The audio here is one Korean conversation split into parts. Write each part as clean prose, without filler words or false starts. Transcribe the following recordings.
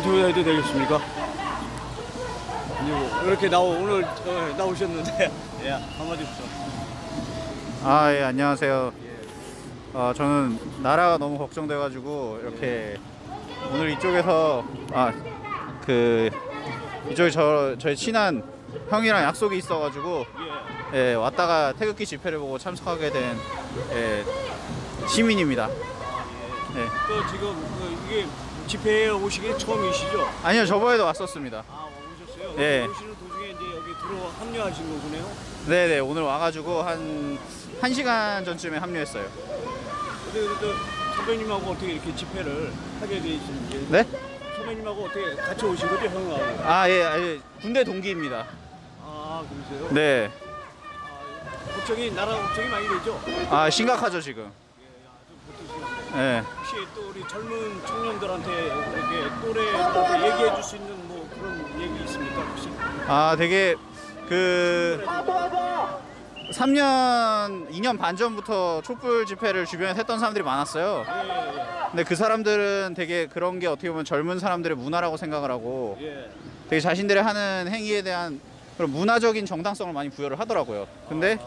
인터뷰해도 되겠습니까? 이렇게 오늘 나오셨는데 예, 한마디 부탁. 예, 안녕하세요. 저는 나라가 너무 걱정돼가지고 이렇게 오늘 이쪽에서 이쪽에 저희 친한 형이랑 약속이 있어가지고 왔다가 태극기 집회를 보고 참석하게 된 시민입니다. 네. 또 지금 이게 집회에 오시기 처음이시죠? 아니요, 저번에도 왔었습니다. 오셨어요? 네. 오시는 도중에 이제 여기 들어 합류하신 거군요. 네네, 오늘 와가지고 한 1시간 전쯤에 합류했어요. 근데 선배님하고 어떻게 이렇게 집회를 하게 되셨는지? 네? 선배님하고 어떻게 같이 오신 거죠, 형하고? 예, 군대 동기입니다. 그러세요? 네. 나라 걱정이 많이 되죠? 심각하죠 지금. 네. 혹시 또 우리 젊은 청년들한테 이렇게 또래들한테 얘기해 줄 수 있는 뭐 그런 얘기 있습니까, 혹시? 되게 2년 반 전부터 촛불 집회를 주변에서 했던 사람들이 많았어요. 근데 그 사람들은 되게 그런 게 어떻게 보면 젊은 사람들의 문화라고 생각을 하고 되게 자신들이 하는 행위에 대한 그런 문화적인 정당성을 많이 부여를 하더라고요. 근데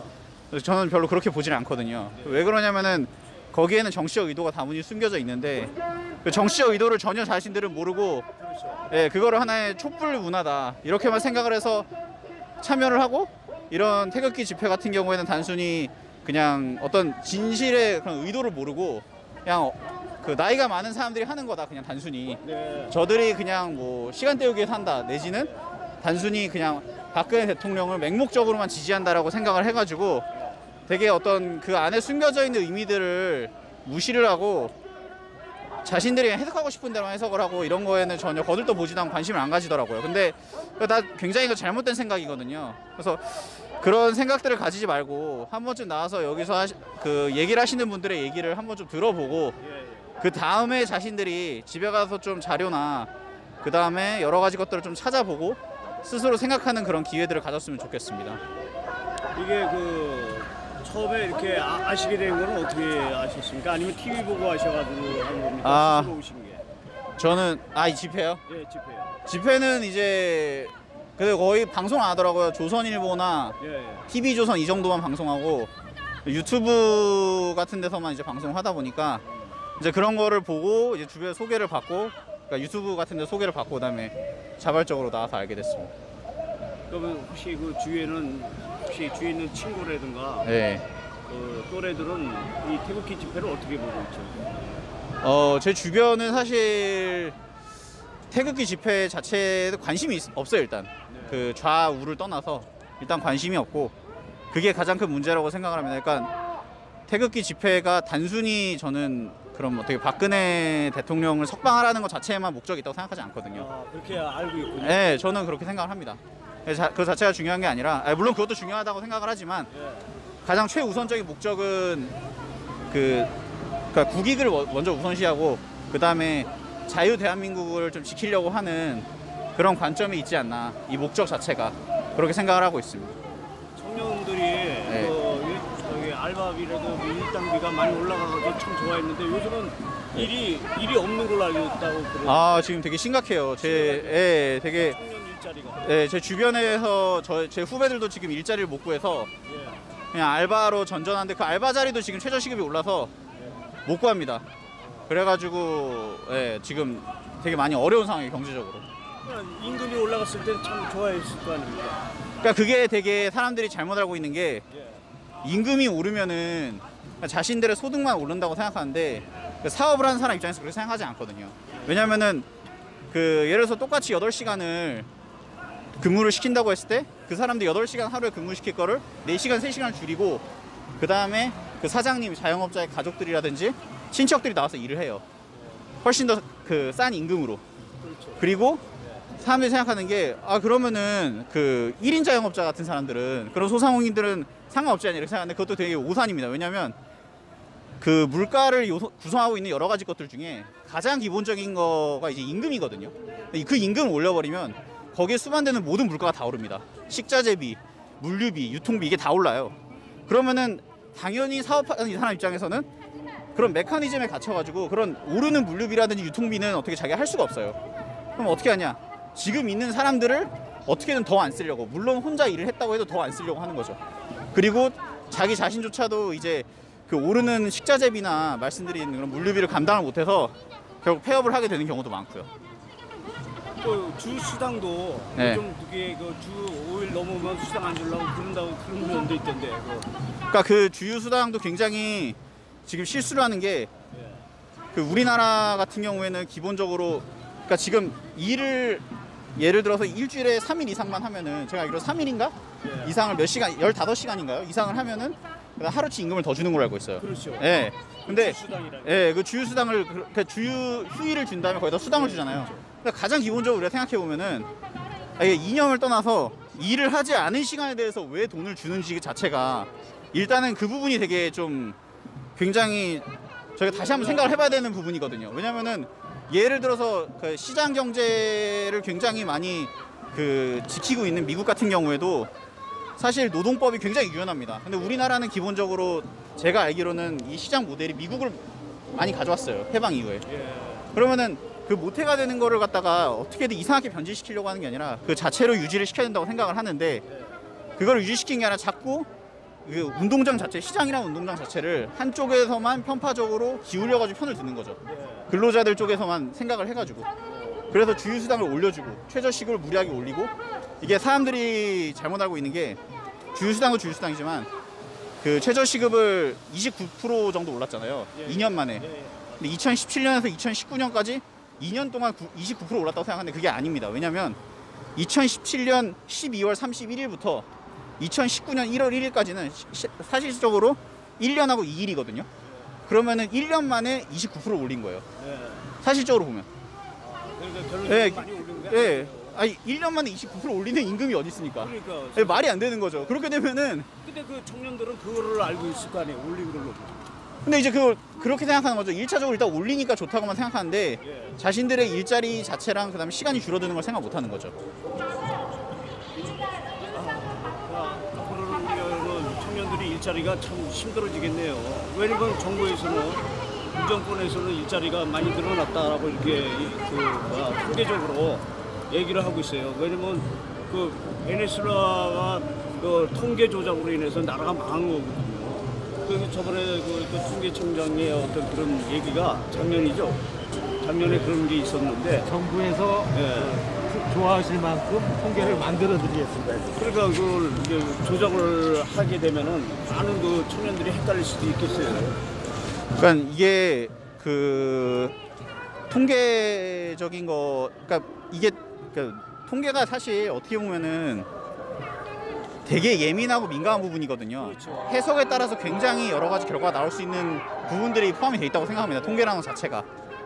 저는 별로 그렇게 보진 않거든요. 왜 그러냐면은 거기에는 정치적 의도가 다분히 숨겨져 있는데 그 정치적 의도를 전혀 자신들은 모르고 그거를 하나의 촛불 문화다 이렇게만 생각을 해서 참여를 하고, 이런 태극기 집회 같은 경우에는 단순히 그냥 어떤 진실의 그런 의도를 모르고 그냥 그 나이가 많은 사람들이 하는 거다, 그냥 단순히. 저들이 그냥 뭐 시간 때우기 위해서 한다, 내지는 단순히 그냥 박근혜 대통령을 맹목적으로만 지지한다라고 생각을 해가지고 되게 어떤 그 안에 숨겨져 있는 의미들을 무시를 하고 자신들이 해석하고 싶은 대로 해석을 하고 이런 거에는 전혀 거들떠보지도 않고 관심을 안 가지더라고요. 근데 다 굉장히 잘못된 생각이거든요. 그래서 그런 생각들을 가지지 말고 한 번쯤 나와서 여기서 얘기를 하시는 분들의 얘기를 한 번 좀 들어보고 그 다음에 자신들이 집에 가서 좀 자료나 그 다음에 여러 가지 것들을 좀 찾아보고 스스로 생각하는 그런 기회들을 가졌으면 좋겠습니다. 이게 처음에 이렇게 아시게 된 거는 어떻게 아셨습니까? 아니면 TV 보고 아셔가지고 한 겁니까? 스스로 오신 게? 저는 이 집회요? 예, 집회요. 집회는 이제 거의 방송 안 하더라고요. 조선일보나 TV조선 이 정도만 방송하고 유튜브 같은 데서만 이제 방송하다 보니까 이제 그런 거를 보고 이제 주변에 소개를 받고, 그러니까 유튜브 같은 데 소개를 받고 그다음에 자발적으로 나와서 알게 됐습니다. 그러면 혹시 주위에 있는 친구라든가 또래들은 이 태극기 집회를 어떻게 보고 있죠? 제 주변은 사실 태극기 집회 자체에 관심이 없어요. 일단 그 좌우를 떠나서 일단 관심이 없고, 그게 가장 큰 문제라고 생각을 합니다. 그러니까 태극기 집회가 단순히 저는 그럼 어떻게 박근혜 대통령을 석방하라는 것 자체에만 목적이 있다고 생각하지 않거든요. 그렇게 알고 있군요. 네, 저는 그렇게 생각을 합니다. 그 자체가 중요한 게 아니라, 물론 그것도 중요하다고 생각을 하지만 가장 최우선적인 목적은 그러니까 국익을 먼저 우선시하고 그 다음에 자유 대한민국을 좀 지키려고 하는 그런 관점이 있지 않나, 이 목적 자체가 그렇게 생각을 하고 있습니다. 청년들이 여기 알바비라도 일당비가 많이 올라가서 참 좋아했는데 요즘은 일이 없는 걸로 알고 있다고 그래요. 지금 되게 심각해요. 되게 청년 일자리가. 제 주변에서 제 후배들도 지금 일자리를 못 구해서 그냥 알바로 전전하는데 그 알바 자리도 지금 최저시급이 올라서 못 구합니다. 그래가지고 지금 되게 많이 어려운 상황이에요, 경제적으로. 임금이 올라갔을 때는 참 좋아했을 거 아닙니까? 그러니까 그게 되게 사람들이 잘못 알고 있는 게, 임금이 오르면은 자신들의 소득만 오른다고 생각하는데 사업을 하는 사람 입장에서 그렇게 생각하지 않거든요. 왜냐면은 예를 들어서 똑같이 8시간을 근무를 시킨다고 했을 때 그 사람들이 8시간 하루에 근무시킬 거를 4시간, 3시간을 줄이고 그 다음에 그 사장님, 자영업자의 가족들이라든지 친척들이 나와서 일을 해요. 훨씬 더 싼 임금으로. 그리고 사람들이 생각하는 게 그러면은 1인 자영업자 같은 사람들은, 그런 소상공인들은 상관없지 않냐 이렇게 생각하는데 그것도 되게 오산입니다. 왜냐면 그 물가를 구성하고 있는 여러 가지 것들 중에 가장 기본적인 거가 이제 임금이거든요. 그 임금을 올려버리면 거기에 수반되는 모든 물가가 다 오릅니다. 식자재비, 물류비, 유통비, 이게 다 올라요. 그러면은 당연히 사업하는 이 사람 입장에서는 그런 메커니즘에 갇혀가지고 그런 오르는 물류비라든지 유통비는 어떻게 자기가 할 수가 없어요. 그럼 어떻게 하냐? 지금 있는 사람들을 어떻게든 더 안 쓰려고, 물론 혼자 일을 했다고 해도 더 안 쓰려고 하는 거죠. 그리고 자기 자신조차도 이제 그 오르는 식자재비나 말씀드린 그런 물류비를 감당을 못해서 결국 폐업을 하게 되는 경우도 많고요. 또 주 수당도 네. 좀 그게 그 주 5일 넘으면 수당 안 주려고 그런다고 그런 면도 있던데. 그러니까 그 주유 수당도 굉장히 지금 실수를 하는 게 그 우리나라 같은 경우에는 기본적으로 그러니까 지금 일을 예를 들어서 일주일에 3일 이상만 하면은 제가 알기로 3일인가? 이상을 몇 시간 15시간인가요? 이상을 하면은 하루치 임금을 더 주는 걸로 알고 있어요. 그렇죠. 예. 근데 수당이라는 예, 그 주유 수당을 그 주유 휴일을 준 다음에 거기다 수당을 주잖아요. 그러니까 가장 기본적으로 우리가 생각해 보면은 이게 이념을 떠나서 일을 하지 않은 시간에 대해서 왜 돈을 주는지 자체가 일단은 그 부분이 되게 좀 굉장히 저희가 다시 한번 생각을 해봐야 되는 부분이거든요. 왜냐면은 예를 들어서 그 시장 경제를 굉장히 많이 그 지키고 있는 미국 같은 경우에도 사실 노동법이 굉장히 유연합니다. 근데 우리나라는 기본적으로 제가 알기로는 이 시장 모델이 미국을 많이 가져왔어요. 해방 이후에. 그러면은 그 모태가 되는 거를 갖다가 어떻게든 이상하게 변질시키려고 하는 게 아니라 그 자체로 유지를 시켜야 된다고 생각을 하는데 그걸 유지시킨 게 아니라 자꾸 그 운동장 자체, 시장이랑 운동장 자체를 한쪽에서만 편파적으로 기울여가지고 편을 드는 거죠. 근로자들 쪽에서만 생각을 해가지고. 그래서 주유수당을 올려주고 최저시급을 무리하게 올리고 이게 사람들이 잘못 알고 있는 게 주유수당은 주유수당이지만 그 최저시급을 29% 정도 올랐잖아요. 2년 만에. 근데 2017년에서 2019년까지 2년 동안 29% 올랐다고 생각하는데 그게 아닙니다. 왜냐면 2017년 12월 31일부터 2019년 1월 1일까지는 사실적으로 1년하고 2일이거든요. 그러면은 1년 만에 29% 올린 거예요. 사실적으로 보면. 그러니까 결론이 예, 많이 오른 거야. 예. 아니 1년 만에 29% 올리는 임금이 어디 있습니까? 그러니까. 예, 말이 안 되는 거죠. 그렇게 되면은 근데 그 청년들은 그거를 알고 있을 거 아니에요. 올린 걸로. 근데 이제 그걸 그렇게 생각하는 거죠. 1차적으로 일단 올리니까 좋다고만 생각하는데 자신들의 일자리 자체랑 그다음에 시간이 줄어드는 걸 생각 못 하는 거죠. 앞으로는 청년들이 일자리가 참 힘들어지겠네요. 왜냐면 정부에서는 정권에서는 일자리가 많이 늘어났다라고 이렇게 통계적으로 얘기를 하고 있어요. 왜냐면 그 베네수엘라가 그 통계 조작으로 인해서 나라가 망한 거거든요. 그 저번에 그 통계청장의 어떤 그런 얘기가 작년이죠. 작년에 그런 게 있었는데 정부에서 좋아하실 만큼 통계를 만들어 드리겠습니다. 그러니까 그걸 이제 조작을 하게 되면은 많은 그 청년들이 헷갈릴 수도 있겠어요. 그러니까 이게 그 통계적인 거, 그러니까 이게 그러니까 통계가 사실 어떻게 보면은 되게 예민하고 민감한 부분이거든요. 그렇죠. 해석에 따라서 굉장히 여러 가지 결과가 나올 수 있는 부분들이 포함이 돼 있다고 생각합니다. 통계라는 것 자체가.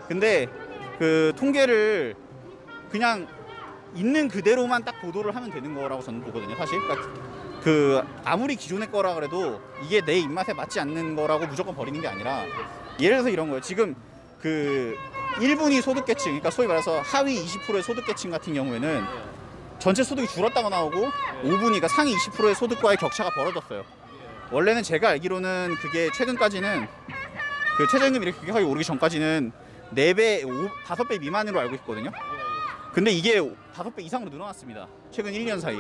근데 그 통계를 그냥 있는 그대로만 딱 보도를 하면 되는 거라고 저는 보거든요. 사실. 그러니까 그 아무리 기존의 거라 그래도 이게 내 입맛에 맞지 않는 거라고 무조건 버리는 게 아니라 예를 들어서 이런 거예요. 지금 그 1분위 소득계층, 그러니까 소위 말해서 하위 20%의 소득계층 같은 경우에는 전체 소득이 줄었다고 나오고 5분위, 그러니까 상위 20%의 소득과의 격차가 벌어졌어요. 원래는 제가 알기로는 그게 최근까지는 그 최저임금 이렇게 급격하게 오르기 전까지는 4배, 5배 미만으로 알고 있거든요. 근데 이게 5배 이상으로 늘어났습니다. 최근 1년 사이에.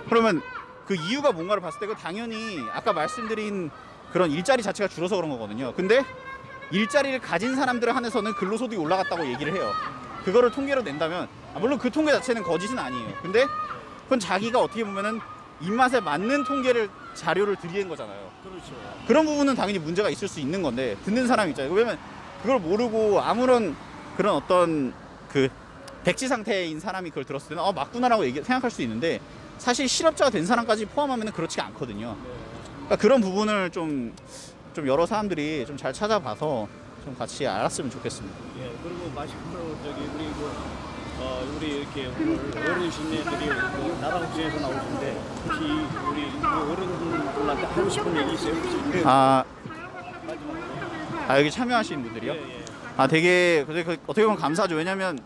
그러면 그 이유가 뭔가를 봤을 때 그 당연히 아까 말씀드린 그런 일자리 자체가 줄어서 그런 거거든요. 근데 일자리를 가진 사람들에 한해서는 근로소득이 올라갔다고 얘기를 해요. 그거를 통계로 낸다면 물론 그 통계 자체는 거짓은 아니에요. 근데 그건 자기가 어떻게 보면은 입맛에 맞는 통계를 자료를 드리는 거잖아요. 그렇죠. 그런 부분은 당연히 문제가 있을 수 있는 건데 듣는 사람 입장에 왜냐면 그걸 모르고 아무런 그런 어떤 그 백지 상태인 사람이 그걸 들었을 때는 맞구나라고 생각할 수 있는데 사실 실업자가 된 사람까지 포함하면 그렇지가 않거든요. 그러니까 그런 부분을 좀 여러 사람들이 좀 잘 찾아봐서 좀 같이 알았으면 좋겠습니다. 예, 그리고 마지막으로 우리 이렇게 오늘 어르신네들이 나라 국제에서 나오신데 혹시 우리 어른들한테 하고 싶은 얘기 있어요? 혹시? 여기 참여하시는 분들이요? 예. 되게 어떻게 보면 감사하죠. 왜냐면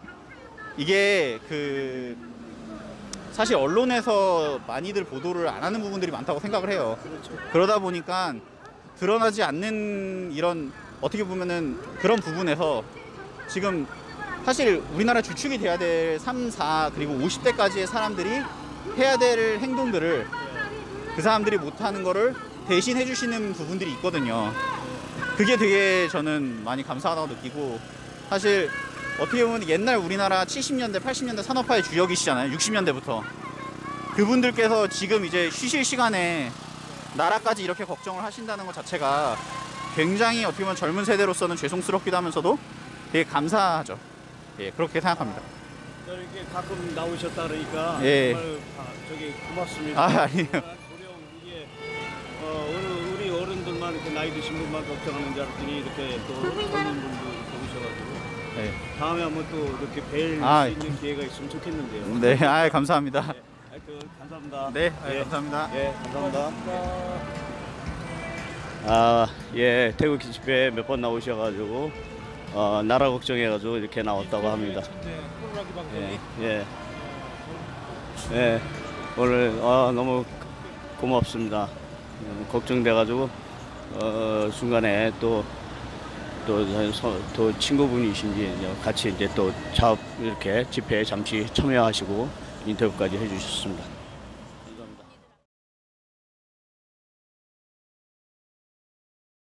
이게 그 사실 언론에서 많이들 보도를 안 하는 부분들이 많다고 생각을 해요. 그렇죠. 그러다 보니까 드러나지 않는 이런 어떻게 보면은 그런 부분에서 지금 사실 우리나라 주축이 돼야 될 3, 4 그리고 50대까지의 사람들이 해야 될 행동들을 그 사람들이 못하는 거를 대신 해주시는 부분들이 있거든요. 그게 되게 저는 많이 감사하다고 느끼고, 사실 어떻게 보면 옛날 우리나라 70년대 80년대 산업화의 주역이시잖아요. 60년대부터 그분들께서 지금 이제 쉬실 시간에 나라까지 이렇게 걱정을 하신다는 것 자체가 굉장히 어떻게 보면 젊은 세대로서는 죄송스럽기도 하면서도 되게 감사하죠. 예, 그렇게 생각합니다. 이렇게 가끔 나오셨다 그러니까 예. 정말 저기 고맙습니다. 아, 아니에요. 도령 이게 우리 어른들만 이렇게 나이 드신 분만 걱정하는 줄 알았더니 이렇게 또 젊은 분도 이렇게 오셔가지고 네. 다음에 한번 또 이렇게 뵐 아, 수 있는 기회가 있으면 좋겠는데요. 네, 아, 감사합니다. 네, 하여튼 감사합니다. 네, 예. 감사합니다. 예, 감사합니다. 아, 예, 태극기 집회 몇 번 나오셔가지고 나라 걱정해가지고 이렇게 나왔다고 합니다. 예, 예, 예, 오늘 너무 고맙습니다. 걱정돼가지고 중간에 또 친구분이신지 같이 이제 또 이렇게 집회에 잠시 참여하시고 인터뷰까지 해주셨습니다.